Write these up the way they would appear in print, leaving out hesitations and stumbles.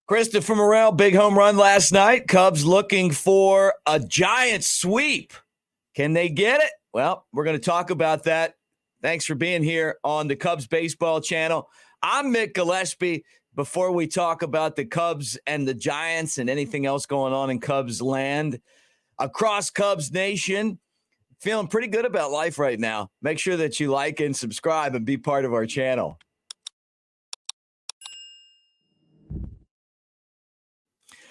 Christopher Morel, big home run last night. Cubs looking for a giant sweep. Can they get it? Well, we're going to talk about that. Thanks for being here on the Cubs baseball channel. I'm Mick Gillespie. Before we talk about the Cubs and the Giants and anything else going on in Cubs land, across Cubs Nation, feeling pretty good about life right now. Make sure that you like and subscribe and be part of our channel.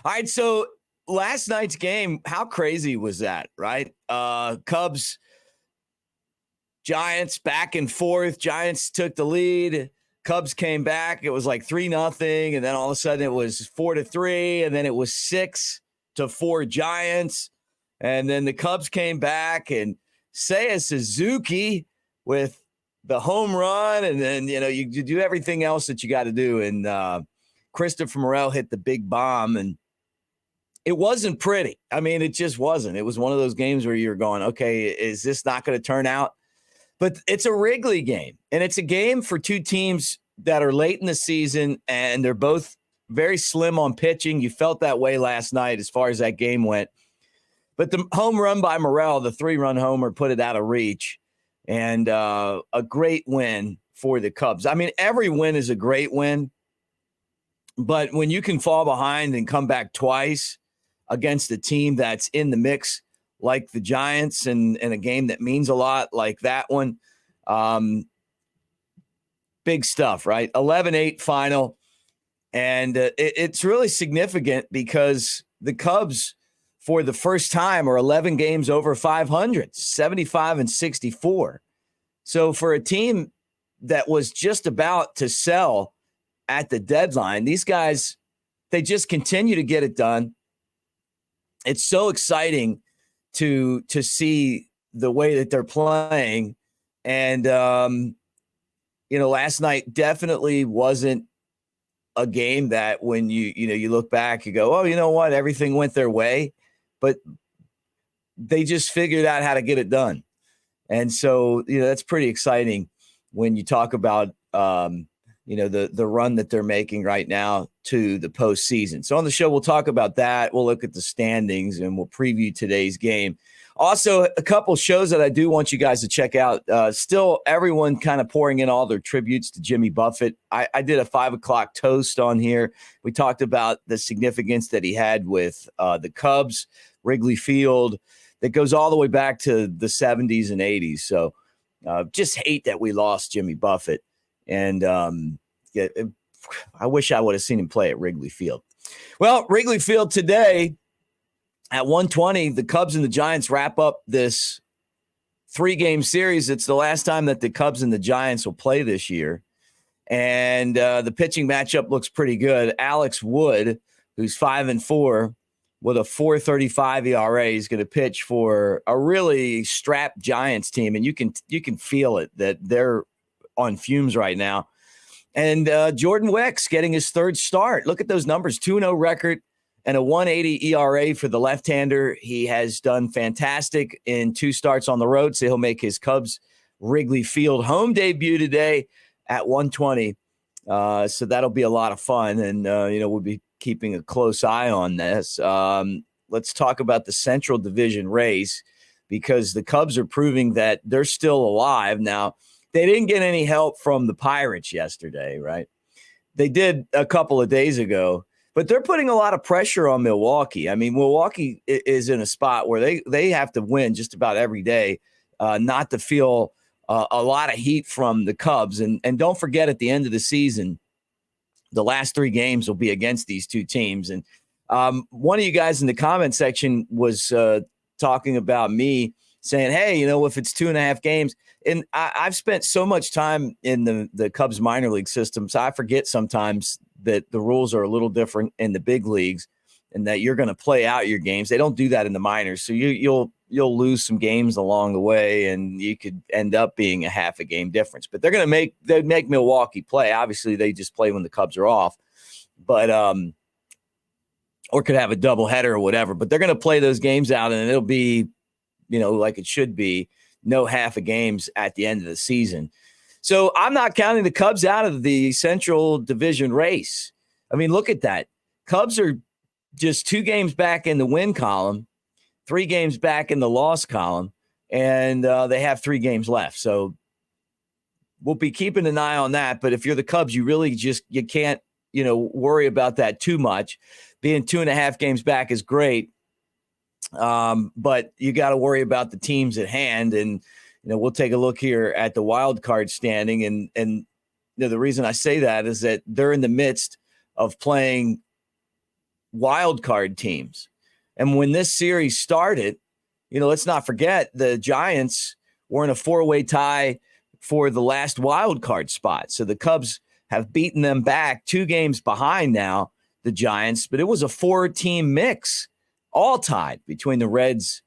All right, so last night's game, how crazy was that, right? Cubs, Giants back and forth. Giants took the lead. Cubs came back. It was like 3-0, and then all of a sudden it was 4-3, and then it was 6-4 Giants. And then the Cubs came back, and Seiya Suzuki with the home run, and then, you do everything else that you got to do. And Christopher Morel hit the big bomb, and it wasn't pretty. I mean, it just wasn't. It was one of those games where you're going, okay, is this not going to turn out? But it's a Wrigley game, and it's a game for two teams that are late in the season, and they're both very slim on pitching. You felt that way last night as far as that game went. But the home run by Morel, the 3-run homer, put it out of reach, and a great win for the Cubs. I mean, every win is a great win, but when you can fall behind and come back twice against a team that's in the mix like the Giants and a game that means a lot like that one, big stuff, right? 11-8 final. And it's really significant because the Cubs, for the first time, are 11 games over 500, 75-64. So for a team that was just about to sell at the deadline, these guys, they just continue to get it done. It's so exciting to see the way that they're playing. And, last night definitely wasn't a game that when you look back, you go, oh, you know what? Everything went their way, but they just figured out how to get it done. And so, that's pretty exciting when you talk about, the run that they're making right now to the postseason. So on the show, we'll talk about that. We'll look at the standings and we'll preview today's game. Also, a couple shows that I do want you guys to check out. Still, everyone kind of pouring in all their tributes to Jimmy Buffett. I did a 5:00 toast on here. We talked about the significance that he had with the Cubs, Wrigley Field, that goes all the way back to the 70s and 80s. So just hate that we lost Jimmy Buffett. And I wish I would have seen him play at Wrigley Field. Well, Wrigley Field today at 1:20, the Cubs and the Giants wrap up this 3-game series. It's the last time that the Cubs and the Giants will play this year. And the pitching matchup looks pretty good. Alex Wood, who's 5-4 with a 4.35 ERA, is going to pitch for a really strapped Giants team. And you can feel it that they're on fumes right now. And Jordan Wicks getting his third start. Look at those numbers, 2-0 record and a 1.80 ERA for the left-hander. He has done fantastic in 2 starts on the road, so he'll make his Cubs Wrigley Field home debut today at 1:20. So that'll be a lot of fun, and we'll be keeping a close eye on this. Let's talk about the Central Division race because the Cubs are proving that they're still alive. Now, they didn't get any help from the Pirates yesterday, right? They did a couple of days ago, but they're putting a lot of pressure on Milwaukee. I mean, Milwaukee is in a spot where they have to win just about every day, not to feel a lot of heat from the Cubs. And don't forget, at the end of the season, the last 3 games will be against these two teams. And one of you guys in the comment section was talking about me saying, hey, if it's 2.5 games, and I've spent so much time in the Cubs minor league system, so I forget sometimes that the rules are a little different in the big leagues and that you're going to play out your games. They don't do that in the minors. So you'll lose some games along the way, and you could end up being a half a game difference. But they'd make Milwaukee play. Obviously, they just play when the Cubs are off. But or could have a doubleheader or whatever. But they're going to play those games out, and it'll be, like it should be, no half a games at the end of the season. So I'm not counting the Cubs out of the Central Division race. I mean, look at that. Cubs are just 2 games back in the win column, 3 games back in the loss column, and they have 3 games left. So we'll be keeping an eye on that. But if you're the Cubs, you really you can't, worry about that too much. Being 2.5 games back is great. But you got to worry about the teams at hand. And, we'll take a look here at the wild card standing. And the reason I say that is that they're in the midst of playing wild card teams. And when this series started, let's not forget the Giants were in a 4-way tie for the last wild card spot. So the Cubs have beaten them back 2 games behind now, the Giants, but it was a 4-team mix, all tied between the Reds,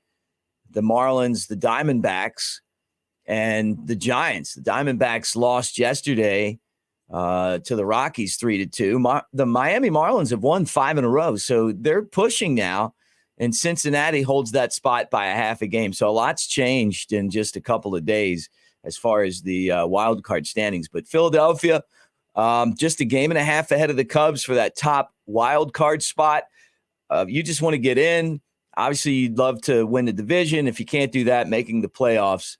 the Marlins, the Diamondbacks, and the Giants. The Diamondbacks lost yesterday to the Rockies 3-2. The Miami Marlins have won 5 in a row, so they're pushing now, and Cincinnati holds that spot by a half a game. So a lot's changed in just a couple of days as far as the wild card standings. But Philadelphia, just a game and a half ahead of the Cubs for that top wild card spot. You just want to get in. Obviously, you'd love to win the division. If you can't do that, making the playoffs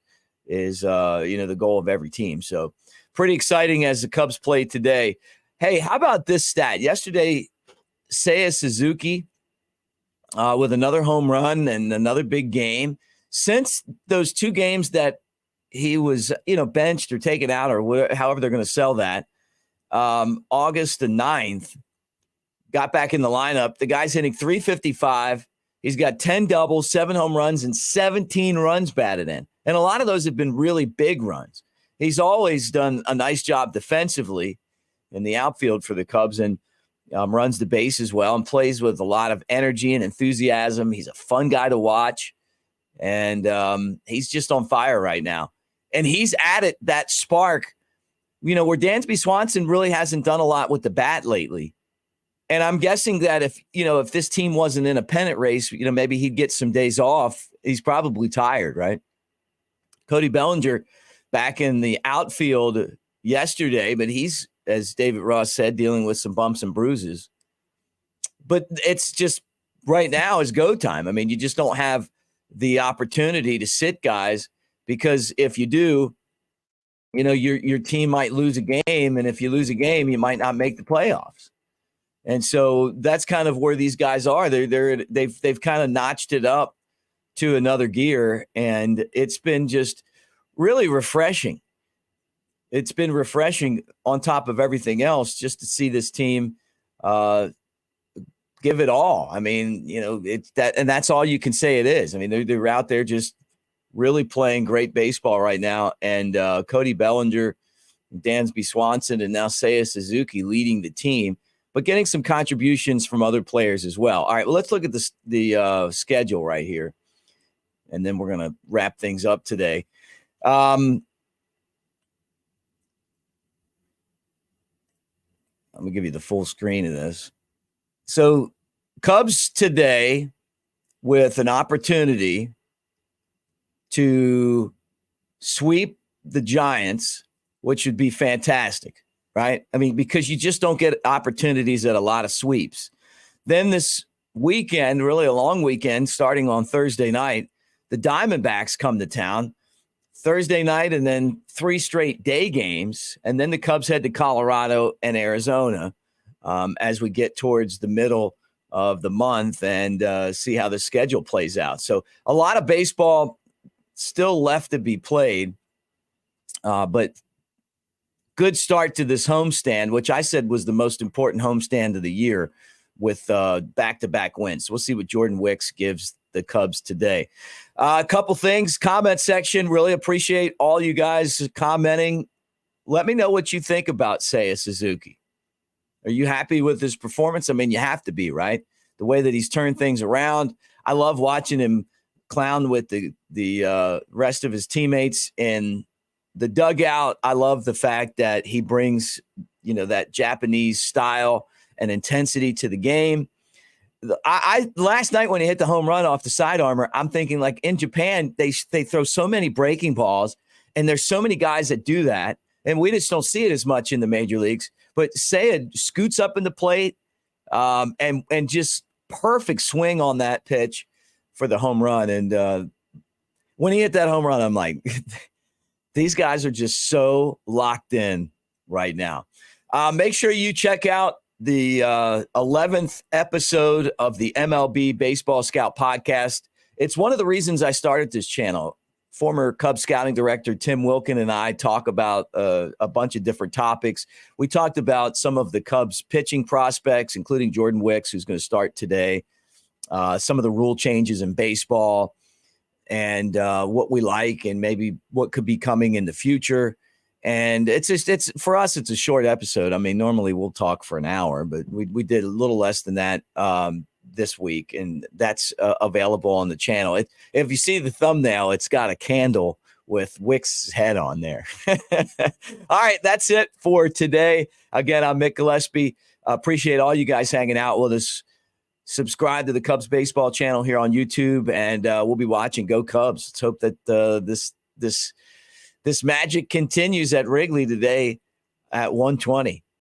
is, the goal of every team. So pretty exciting as the Cubs played today. Hey, how about this stat? Yesterday, Seiya Suzuki with another home run and another big game. Since those 2 games that he was, benched or taken out or whatever, however they're going to sell that, August the 9th, got back in the lineup. The guy's hitting .355. He's got 10 doubles, 7 home runs, and 17 runs batted in. And a lot of those have been really big runs. He's always done a nice job defensively in the outfield for the Cubs and runs the base as well and plays with a lot of energy and enthusiasm. He's a fun guy to watch. And he's just on fire right now. And he's added that spark, where Dansby Swanson really hasn't done a lot with the bat lately. And I'm guessing that if this team wasn't in a pennant race, maybe he'd get some days off. He's probably tired, right? Cody Bellinger back in the outfield yesterday, but he's, as David Ross said, dealing with some bumps and bruises. But it's just right now is go time. I mean, you just don't have the opportunity to sit guys, because if you do, your team might lose a game. And if you lose a game, you might not make the playoffs. And so that's kind of where these guys are. They've kind of notched it up to another gear. And it's been just really refreshing. It's been refreshing on top of everything else just to see this team give it all. I mean, it's that, and that's all you can say it is. I mean, they're out there just really playing great baseball right now. And Cody Bellinger, Dansby Swanson, and now Seiya Suzuki leading the team, but getting some contributions from other players as well. All right, well, let's look at the schedule right here, and then we're going to wrap things up today. I'm going to give you the full screen of this. So Cubs today with an opportunity to sweep the Giants, which would be fantastic, right? I mean, because you just don't get opportunities at a lot of sweeps. Then this weekend, really a long weekend, starting on Thursday night, the Diamondbacks come to town Thursday night, and then 3 straight day games. And then the Cubs head to Colorado and Arizona as we get towards the middle of the month and see how the schedule plays out. So a lot of baseball still left to be played, but good start to this homestand, which I said was the most important homestand of the year with back-to-back wins. We'll see what Jordan Wicks gives the Cubs today. A couple things, comment section. Really appreciate all you guys commenting. Let me know what you think about Seiya Suzuki. Are you happy with his performance? I mean, you have to be, right? The way that he's turned things around. I love watching him clown with the rest of his teammates in the dugout. I love the fact that he brings, that Japanese style and intensity to the game. I last night when he hit the home run off the side armor, I'm thinking, like, in Japan, they throw so many breaking balls, and there's so many guys that do that, and we just don't see it as much in the major leagues. But Seiya scoots up in the plate. And just perfect swing on that pitch for the home run. And when he hit that home run, I'm like, these guys are just so locked in right now. Make sure you check out the 11th episode of the MLB Baseball Scout podcast. It's one of the reasons I started this channel. Former Cubs scouting director Tim Wilkin and I talk about a bunch of different topics. We talked about some of the Cubs pitching prospects, including Jordan Wicks, who's going to start today, some of the rule changes in baseball, and what we like and maybe what could be coming in the future. And it's for us, it's a short episode. I mean, normally we'll talk for an hour, but we did a little less than that this week, and that's available on the channel. If you see the thumbnail, it's got a candle with Wick's head on there. All right, that's it for today. Again, I'm Mick Gillespie. Appreciate all you guys hanging out with us. Subscribe to the Cubs baseball channel here on YouTube, and we'll be watching. Go Cubs. Let's hope that this magic continues at Wrigley today at 1:20.